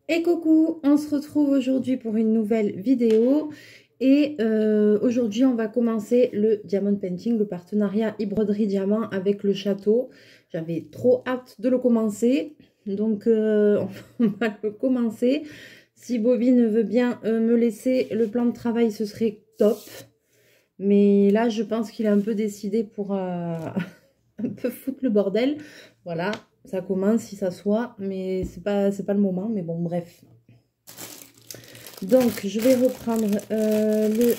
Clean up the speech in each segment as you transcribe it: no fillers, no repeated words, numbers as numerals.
Et coucou, on se retrouve aujourd'hui pour une nouvelle vidéo et aujourd'hui on va commencer le Diamond Painting, le partenariat e-broderie diamant avec le château. J'avais trop hâte de le commencer, donc on va le commencer. Si Bobine veut bien me laisser le plan de travail, ce serait top. Mais là je pense qu'il a un peu décidé pour un peu foutre le bordel. Voilà, ça commence, il s'assoit, mais c'est pas le moment, mais bon bref. Donc, je vais reprendre le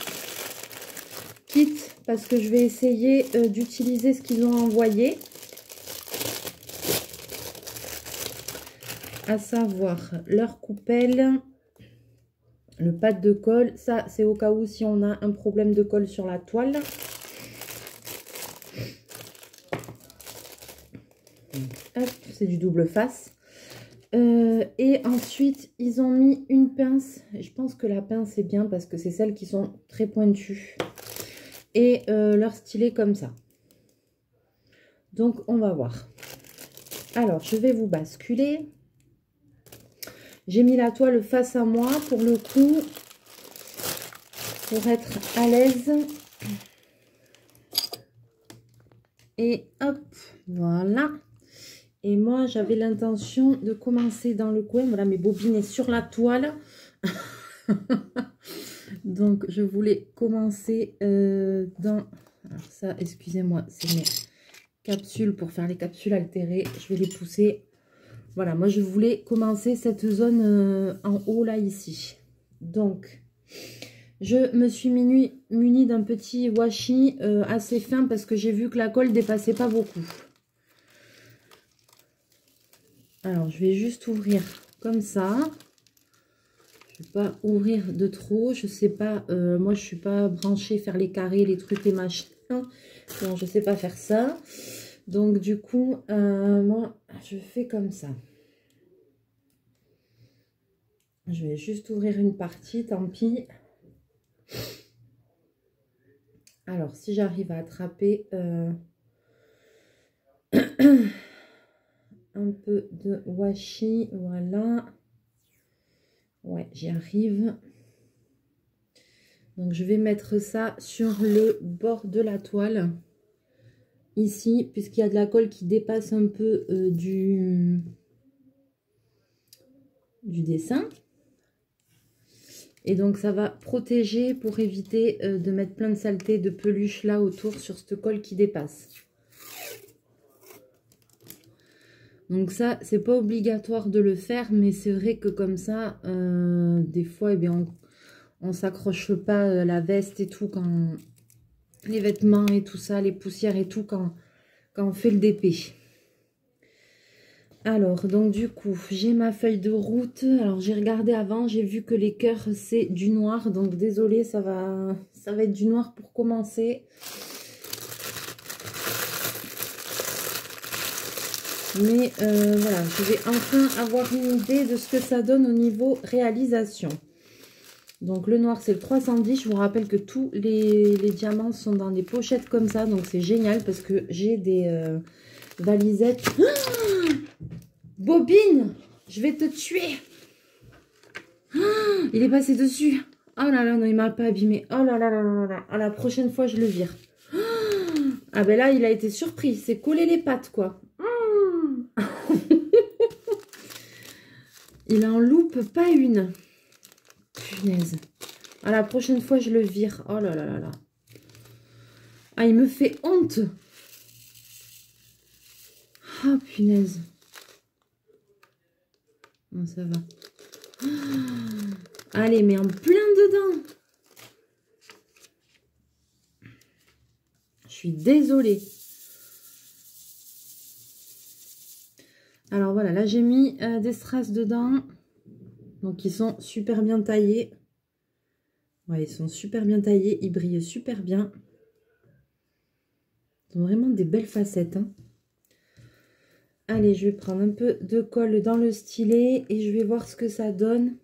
kit parce que je vais essayer d'utiliser ce qu'ils ont envoyé. À savoir leur coupelle, le pad de colle. Ça, c'est au cas où si on a un problème de colle sur la toile. Hop, c'est du double face. Et ensuite, ils ont mis une pince. Je pense que la pince est bien parce que c'est celles qui sont très pointues. Et leur stylet comme ça. Donc, on va voir. Alors, je vais vous basculer. J'ai mis la toile face à moi pour le coup, pour être à l'aise. Et hop, voilà. Et moi, j'avais l'intention de commencer dans le coin. Voilà, mes bobines est sur la toile. Donc, je voulais commencer dans... Alors ça, excusez-moi, c'est mes capsules pour faire les capsules altérées. Je vais les pousser. Voilà, moi, je voulais commencer cette zone en haut, là, ici. Donc, je me suis munie d'un petit washi assez fin parce que j'ai vu que la colle dépassait pas beaucoup. Alors, je vais juste ouvrir comme ça. Je ne vais pas ouvrir de trop. Je sais pas, moi, je suis pas branchée faire les carrés, les trucs, les machins. Non, je sais pas faire ça. Donc, du coup, moi, je fais comme ça. Je vais juste ouvrir une partie, tant pis. Alors, si j'arrive à attraper un peu de washi, voilà. Ouais, j'y arrive. Donc, je vais mettre ça sur le bord de la toile. Ici, puisqu'il y a de la colle qui dépasse un peu du dessin. Et donc, ça va protéger pour éviter de mettre plein de saleté, de peluche là autour sur cette colle qui dépasse. Donc ça, c'est pas obligatoire de le faire, mais c'est vrai que comme ça, des fois, eh bien, on s'accroche pas la veste et tout, quand les vêtements et tout ça, les poussières et tout, quand on fait le DP. Alors, donc du coup, j'ai ma feuille de route. Alors, j'ai regardé avant, j'ai vu que les cœurs, c'est du noir. Donc, désolée, ça va être du noir pour commencer. Mais voilà, je vais enfin avoir une idée de ce que ça donne au niveau réalisation. Donc, le noir, c'est le 310. Je vous rappelle que tous les diamants sont dans des pochettes comme ça. Donc, c'est génial parce que j'ai des valisettes. Ah, Bobine, je vais te tuer. Ah, il est passé dessus. Oh là là, non, il m'a pas abîmé. Oh là là là là là. Ah, la prochaine fois, je le vire. Ah ben là, il a été surpris. C'est collé les pattes, quoi. Il en loupe pas une. Punaise. Ah, la prochaine fois, je le vire. Oh là là là là. Ah, il me fait honte. Ah, punaise. Bon, ça va. Allez, mais en plein dedans. Je suis désolée. Alors voilà, là j'ai mis des strass dedans. Donc ils sont super bien taillés. Ouais, ils sont super bien taillés. Ils brillent super bien. Ils ont vraiment des belles facettes. Hein. Allez, je vais prendre un peu de colle dans le stylet et je vais voir ce que ça donne.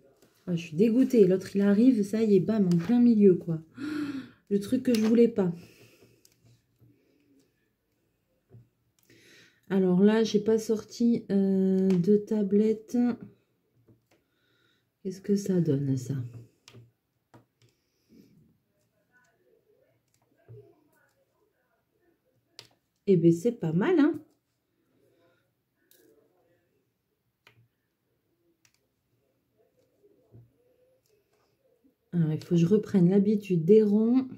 Ah, je suis dégoûtée. L'autre, il arrive, ça y est, bam, en plein milieu, quoi. Le truc que je voulais pas. Alors là, j'ai pas sorti de tablette. Qu'est-ce que ça donne, ça? Eh bien, c'est pas mal, hein? Alors, il faut que je reprenne l'habitude des ronds.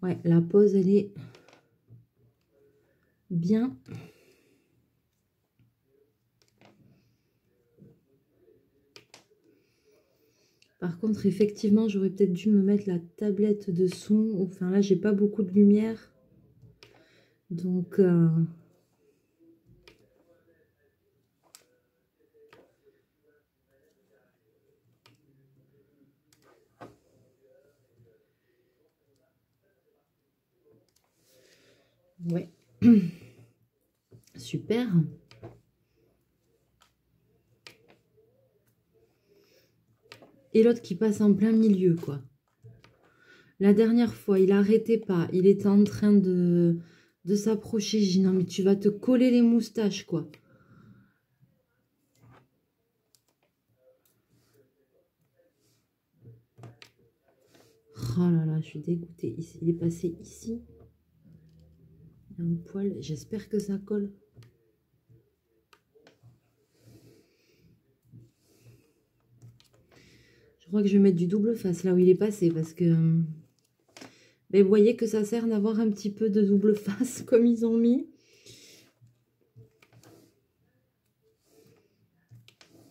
Ouais, la pose, elle est bien. Par contre, effectivement, j'aurais peut-être dû me mettre la tablette dessous. Enfin, là, j'ai pas beaucoup de lumière. Donc, ouais. Super. Et l'autre qui passe en plein milieu, quoi. La dernière fois, il arrêtait pas. Il était en train de s'approcher. J'ai dit, non, mais tu vas te coller les moustaches, quoi. Oh là là, je suis dégoûtée. Il est passé ici. Il y a un poil. J'espère que ça colle. Je crois que je vais mettre du double face là où il est passé parce que... Mais vous voyez que ça sert d'avoir un petit peu de double face comme ils ont mis.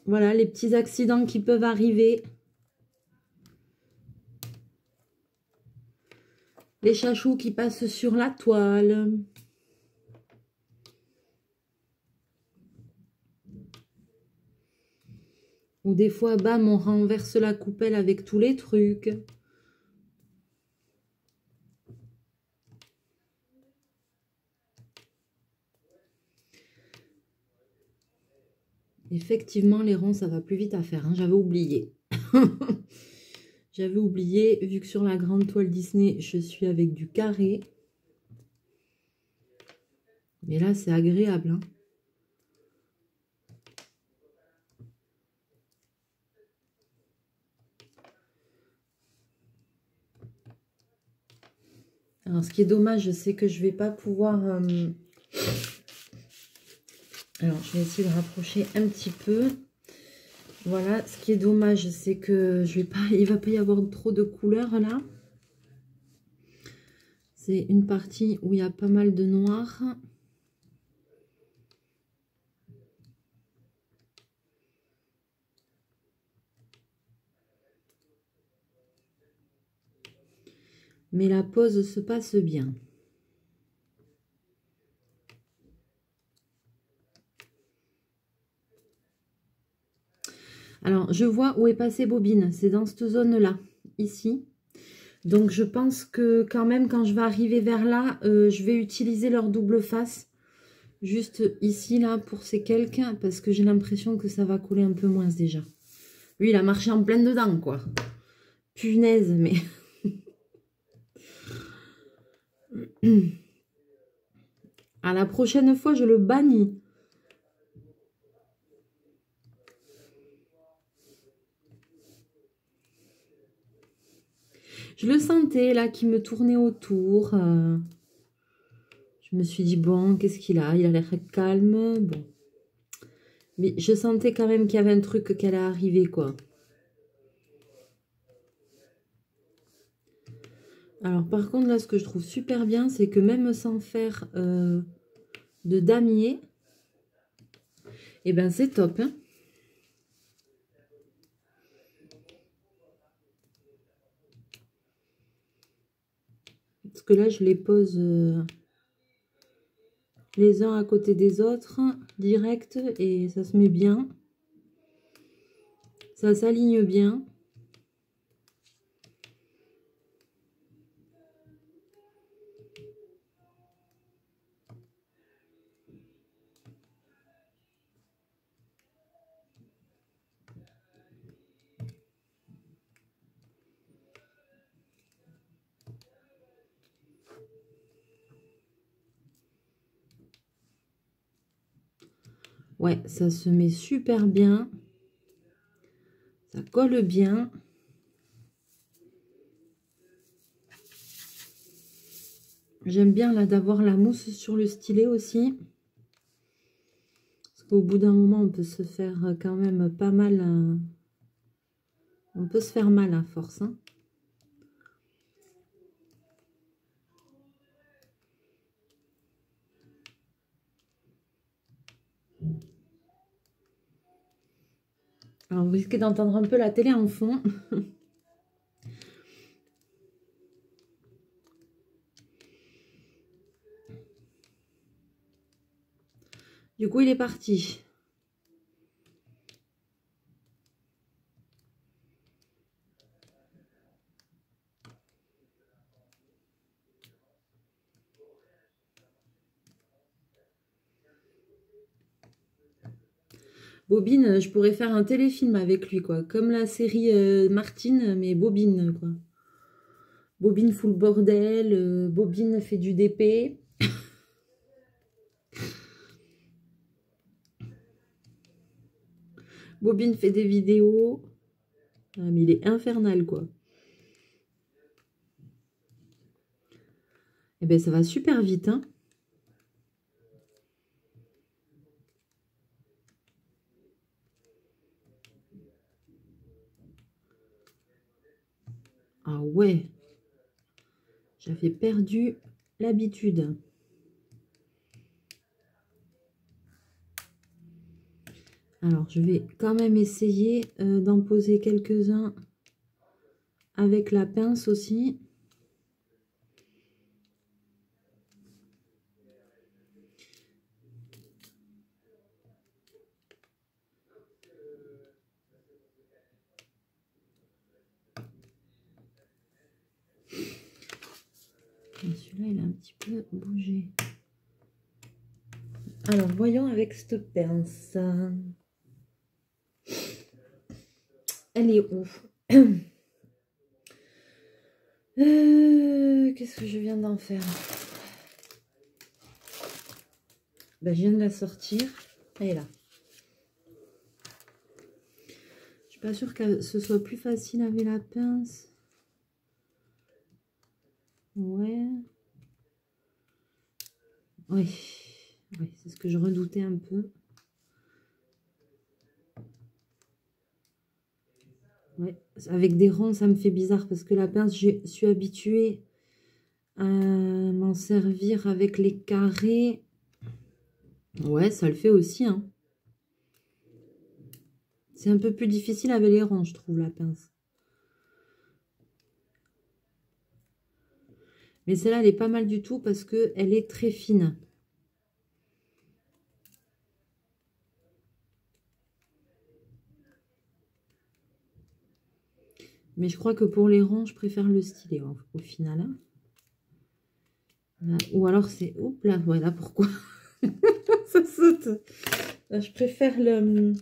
Voilà, les petits accidents qui peuvent arriver. Les chachous qui passent sur la toile. Ou des fois, bam, on renverse la coupelle avec tous les trucs. Effectivement, les ronds, ça va plus vite à faire. Hein. J'avais oublié. J'avais oublié, vu que sur la grande toile Disney, je suis avec du carré. Mais là, c'est agréable. Hein. Alors, ce qui est dommage, c'est que je vais pas pouvoir... Alors, je vais essayer de rapprocher un petit peu. Voilà, ce qui est dommage, c'est que je vais pas, il va pas y avoir trop de couleurs là. C'est une partie où il y a pas mal de noir. Mais la pose se passe bien. Alors, je vois où est passée Bobine. C'est dans cette zone-là, ici. Donc, je pense que quand même, quand je vais arriver vers là, je vais utiliser leur double face. Juste ici, là, pour ces quelques. Parce que j'ai l'impression que ça va coller un peu moins déjà. Lui, il a marché en plein dedans, quoi. Punaise, mais... À la prochaine fois, je le bannis. Je le sentais là qui me tournait autour. Je me suis dit, bon, qu'est-ce qu'il a? Il a l'air calme. Bon. Mais je sentais quand même qu'il y avait un truc qui allait arriver, quoi. Alors, par contre, là, ce que je trouve super bien, c'est que même sans faire de damier, eh ben, c'est top. Hein. Parce que là, je les pose les uns à côté des autres, direct, et ça se met bien. Ça s'aligne bien. Ouais, ça se met super bien. Ça colle bien. J'aime bien là d'avoir la mousse sur le stylet aussi. Parce qu'au bout d'un moment, on peut se faire quand même pas mal. On peut se faire mal à force. Hein. Alors, vous risquez d'entendre un peu la télé en fond. Du coup, il est parti. Bobine, je pourrais faire un téléfilm avec lui, quoi. Comme la série Martine, mais Bobine, quoi. Bobine fout le bordel, Bobine fait du DP. Bobine fait des vidéos. Ah, mais il est infernal, quoi. Eh bien, ça va super vite, hein. Ah ouais. J'avais perdu l'habitude. Alors, je vais quand même essayer d'en poser quelques-uns avec la pince aussi. Celui-là, il a un petit peu bougé. Alors, voyons avec cette pince. Elle est où? Qu'est-ce que je viens d'en faire? Ben, je viens de la sortir. Elle est là. Je suis pas sûre que ce soit plus facile avec la pince. Ouais. Oui. Oui, c'est ce que je redoutais un peu. Ouais. Avec des ronds, ça me fait bizarre parce que la pince, je suis habituée à m'en servir avec les carrés. Ouais, ça le fait aussi, hein. C'est un peu plus difficile avec les ronds, je trouve, la pince. Mais celle-là, elle est pas mal du tout parce qu'elle est très fine. Mais je crois que pour les ronds, je préfère le stylet au final. Hein. Là, ou alors c'est... Oups là, voilà pourquoi. Ça saute. Là, je préfère le...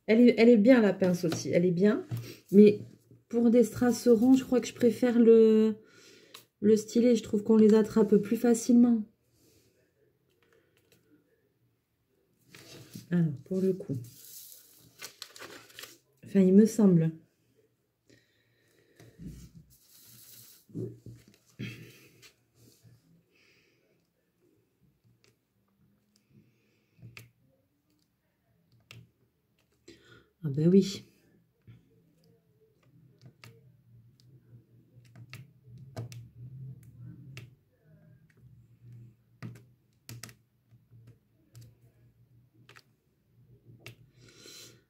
Elle est bien la pince aussi, elle est bien. Mais pour des strass ronds, je crois que je préfère le stylet. Je trouve qu'on les attrape plus facilement. Alors, pour le coup. Enfin, il me semble. Ah ben oui.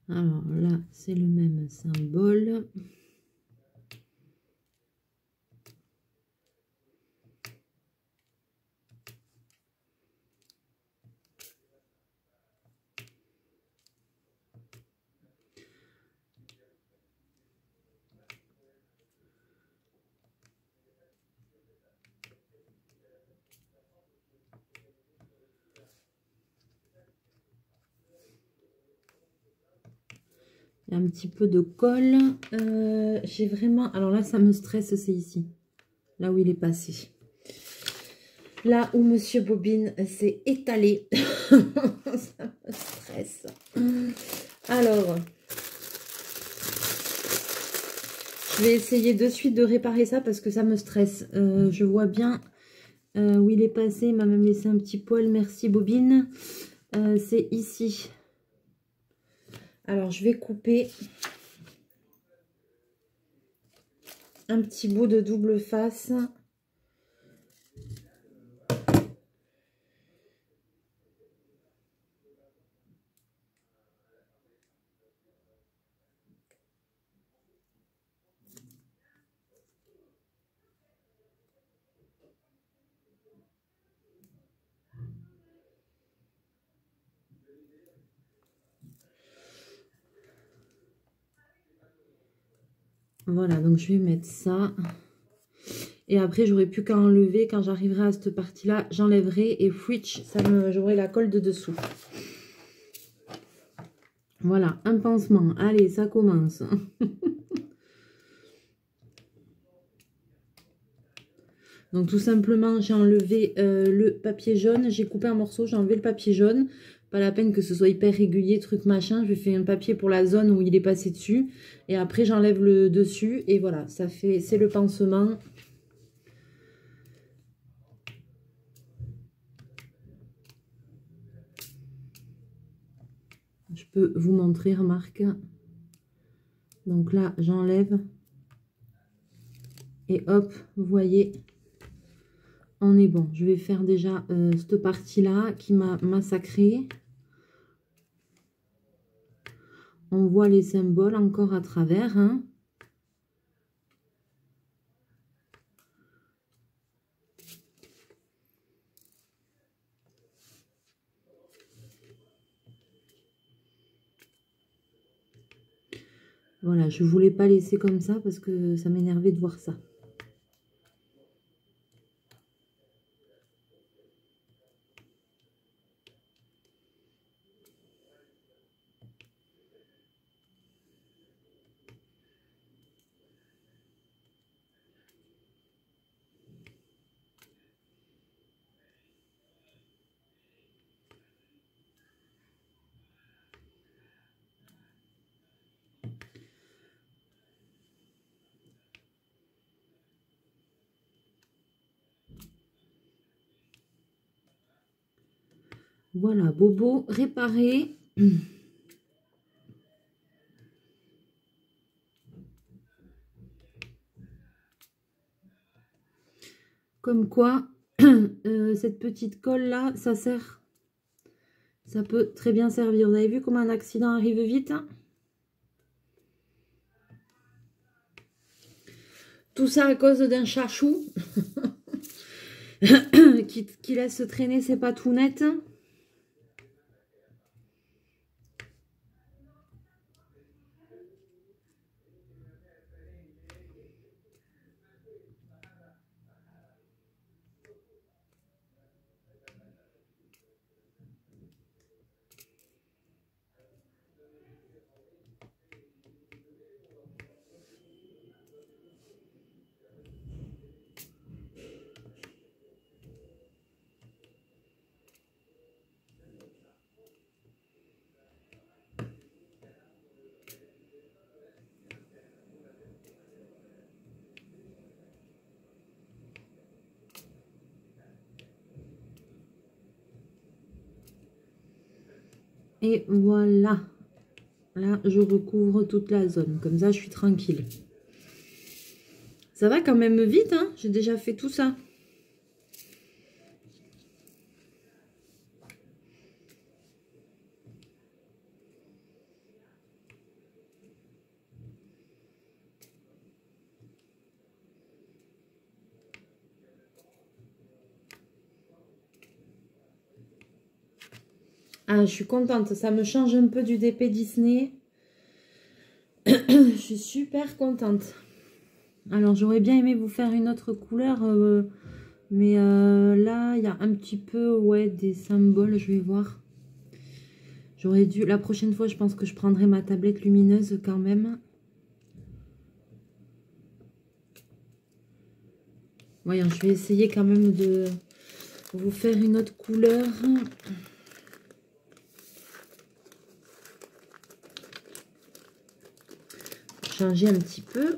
Alors là, c'est le même symbole. Il y a un petit peu de colle. J'ai vraiment... Alors là, ça me stresse, c'est ici. Là où il est passé. Là où Monsieur Bobine s'est étalé. Ça me stresse. Alors, je vais essayer de suite de réparer ça parce que ça me stresse. Je vois bien où il est passé. Il m'a même laissé un petit poil. Merci Bobine. C'est ici. Alors, je vais couper un petit bout de double face. Voilà, donc je vais mettre ça. Et après, j'aurai plus qu'à enlever. Quand j'arriverai à cette partie-là, j'enlèverai. Et fwitch, j'aurai la colle de dessous. Voilà, un pansement. Allez, ça commence. Donc tout simplement, j'ai enlevé le papier jaune. J'ai coupé un morceau, j'ai enlevé le papier jaune. Pas la peine que ce soit hyper régulier, truc machin. Je fais un papier pour la zone où il est passé dessus. Et après, j'enlève le dessus. Et voilà, ça fait, c'est le pansement. Je peux vous montrer, remarque. Donc là, j'enlève. Et hop, vous voyez, on est bon. Je vais faire déjà cette partie-là qui m'a massacré. On voit les symboles encore à travers. Hein. Voilà, je ne voulais pas laisser comme ça parce que ça m'énervait de voir ça. Voilà, bobo réparé. Comme quoi, cette petite colle là, ça sert. Ça peut très bien servir. Vous avez vu comment un accident arrive vite, hein? Tout ça à cause d'un chachou qui laisse traîner ses patounettes. Et voilà. Là, je recouvre toute la zone. Comme ça, je suis tranquille. Ça va quand même vite, hein? J'ai déjà fait tout ça. Ah, je suis contente. Ça me change un peu du DP Disney. Je suis super contente. Alors, j'aurais bien aimé vous faire une autre couleur. Mais là, il y a un petit peu, ouais, des symboles. Je vais voir. J'aurais dû... La prochaine fois, je pense que je prendrai ma tablette lumineuse quand même. Voyons, je vais essayer quand même de vous faire une autre couleur. Changer un petit peu.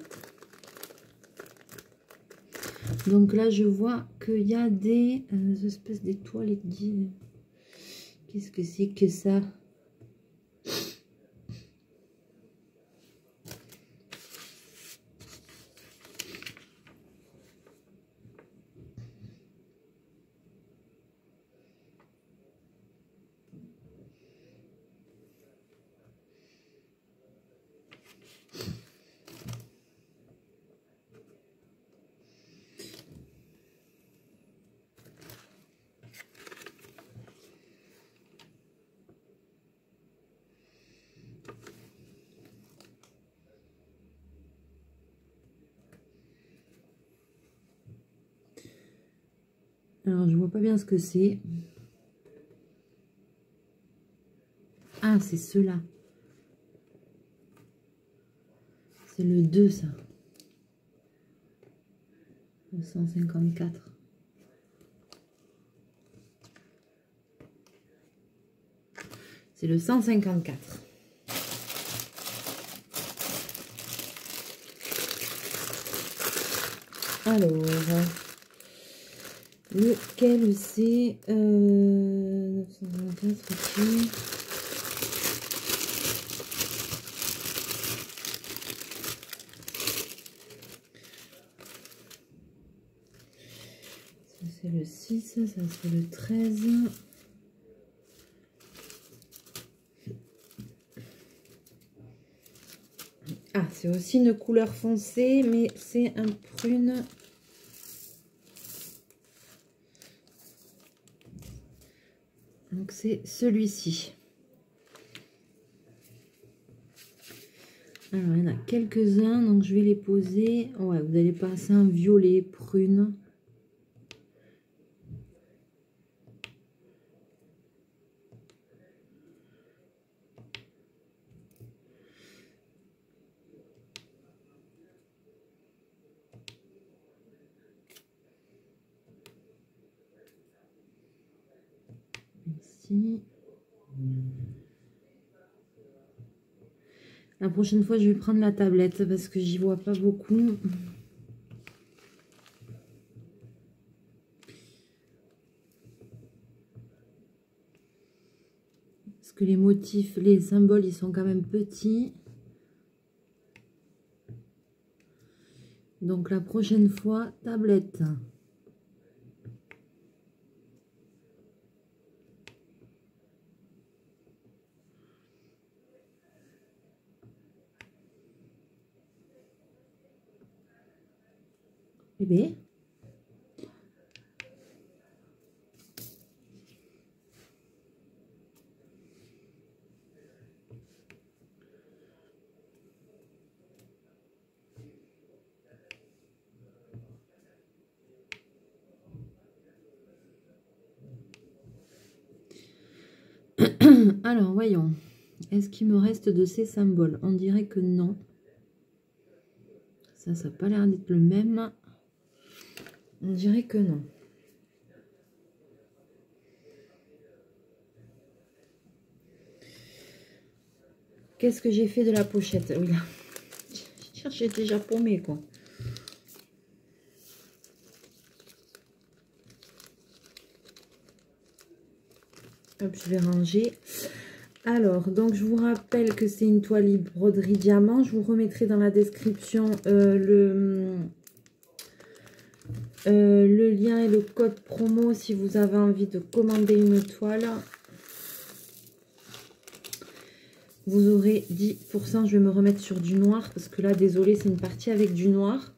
Donc là, je vois qu'il y a des espèces d'étoiles. Qu'est-ce que c'est que ça? Alors, je vois pas bien ce que c'est. Ah, c'est ceux-là. C'est le 2, ça. Le 154. C'est le 154. Alors, lequel c'est 924, ok. Ça c'est le 6, ça c'est le 13. Ah, c'est aussi une couleur foncée, mais c'est un prune. Donc c'est celui-ci. Alors, il y en a quelques-uns, donc je vais les poser. Ouais, vous allez passer un violet prune. Ici. La prochaine fois, je vais prendre la tablette parce que j'y vois pas beaucoup. Parce que les motifs, les symboles, ils sont quand même petits. Donc la prochaine fois, tablette. Eh bien. Alors, voyons. Est-ce qu'il me reste de ces symboles? On dirait que non. Ça n'a pas l'air d'être le même. On dirait que non. Qu'est-ce que j'ai fait de la pochette? Oui, là. J'ai déjà paumé, quoi. Hop, je vais ranger. Alors, donc je vous rappelle que c'est une toile broderie diamant. Je vous remettrai dans la description le lien et le code promo si vous avez envie de commander une toile. Vous aurez 10%. Je vais me remettre sur du noir parce que là, désolé, c'est une partie avec du noir.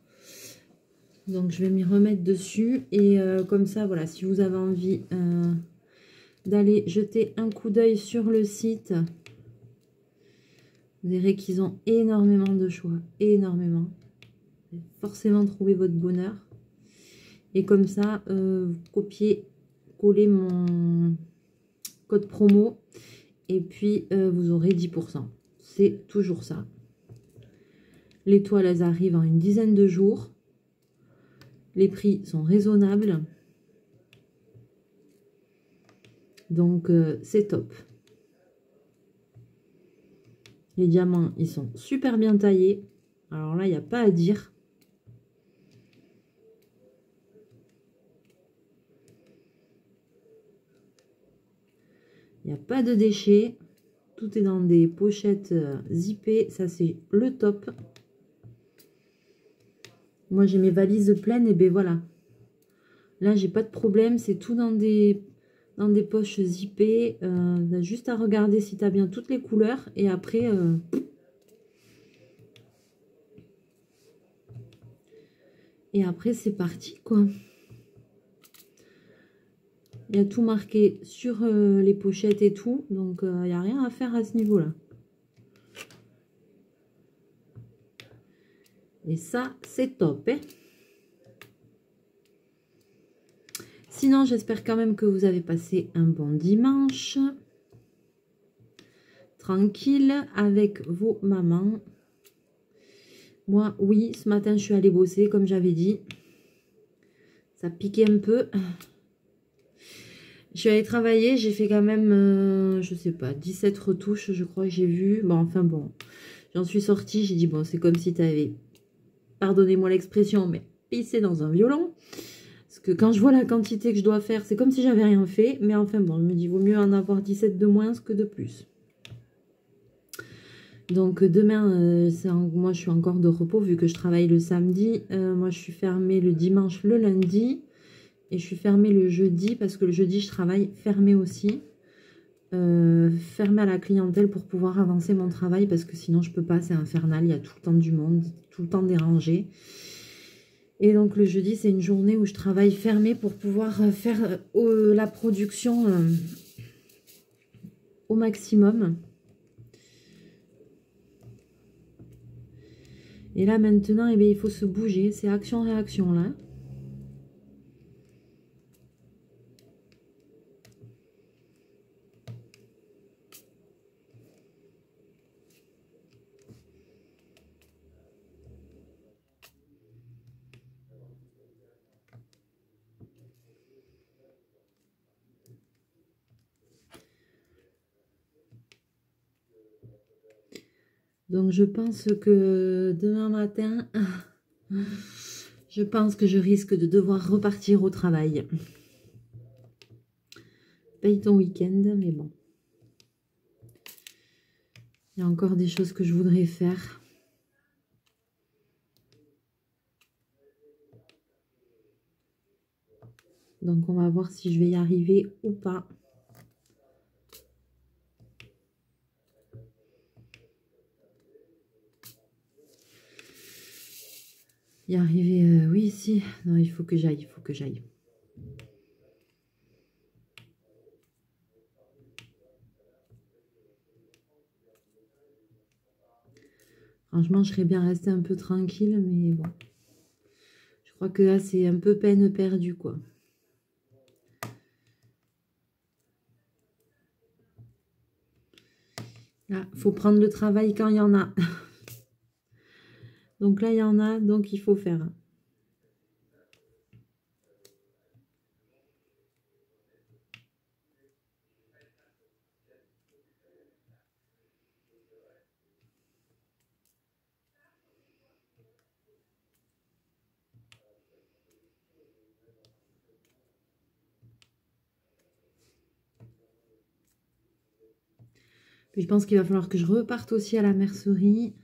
Donc, je vais m'y remettre dessus. Et comme ça, voilà, si vous avez envie d'aller jeter un coup d'œil sur le site, vous verrez qu'ils ont énormément de choix. Énormément. Vous allez forcément trouver votre bonheur. Et comme ça, vous copiez, collez mon code promo. Et puis, vous aurez 10%. C'est toujours ça. Les toiles, elles arrivent en une dizaine de jours. Les prix sont raisonnables. Donc, c'est top. Les diamants, ils sont super bien taillés. Alors là, il n'y a pas à dire. Il n'y a pas de déchets. Tout est dans des pochettes zippées. Ça, c'est le top. Moi, j'ai mes valises pleines et ben voilà. Là, j'ai pas de problème. C'est tout dans des poches zippées. Juste à regarder si tu as bien toutes les couleurs. Et après... c'est parti, quoi. Il y a tout marqué sur les pochettes et tout. Donc, il n'y a rien à faire à ce niveau-là. Et ça, c'est top, hein. Sinon, j'espère quand même que vous avez passé un bon dimanche. Tranquille avec vos mamans. Moi, oui, ce matin, je suis allée bosser, comme j'avais dit. Ça piquait un peu. Je suis allée travailler, j'ai fait quand même, je sais pas, 17 retouches, je crois que j'ai vu. Bon, enfin bon, j'en suis sortie, j'ai dit, bon, c'est comme si tu avais, pardonnez-moi l'expression, mais pissé dans un violon. Parce que quand je vois la quantité que je dois faire, c'est comme si j'avais rien fait. Mais enfin bon, je me dis, vaut mieux en avoir 17 de moins que de plus. Donc demain, moi je suis encore de repos vu que je travaille le samedi. Moi je suis fermée le dimanche, le lundi. Et je suis fermée le jeudi parce que le jeudi je travaille fermée aussi. Fermée à la clientèle pour pouvoir avancer mon travail parce que sinon je peux pas, c'est infernal. Il y a tout le temps du monde, tout le temps dérangé. Et donc le jeudi c'est une journée où je travaille fermée pour pouvoir faire la production au maximum. Et là maintenant, eh bien, il faut se bouger. C'est action-réaction là. Donc je pense que demain matin, je pense que je risque de devoir repartir au travail. Paye ton week-end, mais bon. Il y a encore des choses que je voudrais faire. Donc on va voir si je vais y arriver ou pas. Y arriver, oui, si. Non, il faut que j'aille, il faut que j'aille. Franchement, je serais bien restée un peu tranquille, mais bon. Je crois que là, c'est un peu peine perdue, quoi. Là, il faut prendre le travail quand il y en a. Donc là, il y en a, donc il faut faire. Puis je pense qu'il va falloir que je reparte aussi à la mercerie.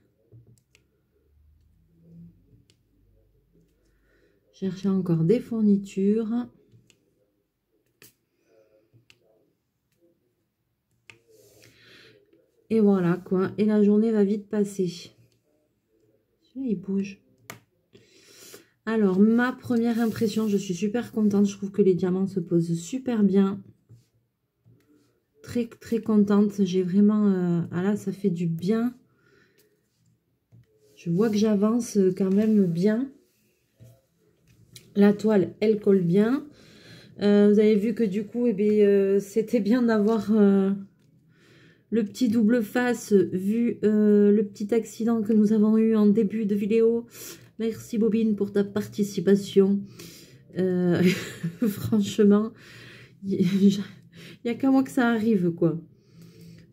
Chercher encore des fournitures. Et voilà quoi. Et la journée va vite passer. Celui-là, il bouge. Alors, ma première impression, je suis super contente. Je trouve que les diamants se posent super bien. Très, très contente. J'ai vraiment... ah là, ça fait du bien. Je vois que j'avance quand même bien. La toile, elle colle bien. Vous avez vu que du coup, c'était bien d'avoir le petit double face vu le petit accident que nous avons eu en début de vidéo. Merci Bobine pour ta participation. Franchement, il Il n'y a qu'à moi que ça arrive, quoi.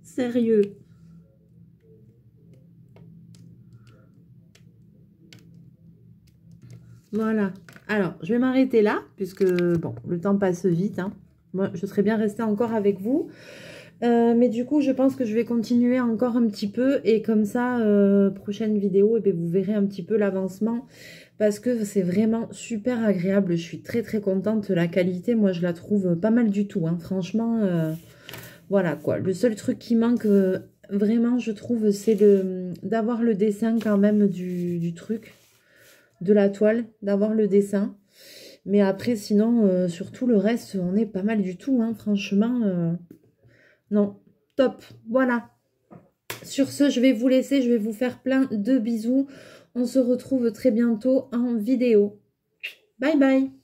Sérieux. Voilà. Alors, je vais m'arrêter là, puisque, bon, le temps passe vite, hein. Moi, je serais bien restée encore avec vous. Mais du coup, je pense que je vais continuer encore un petit peu. Et comme ça, prochaine vidéo, et bien, vous verrez un petit peu l'avancement. Parce que c'est vraiment super agréable. Je suis très, très contente. La qualité, moi, je la trouve pas mal du tout, hein. Franchement, voilà, quoi. Le seul truc qui manque, vraiment, je trouve, c'est d'avoir le dessin quand même du truc, de la toile, d'avoir le dessin. Mais après, sinon, sur tout le reste, on est pas mal du tout, hein, franchement. Non, top, voilà. Sur ce, je vais vous laisser, je vais vous faire plein de bisous. On se retrouve très bientôt en vidéo. Bye bye.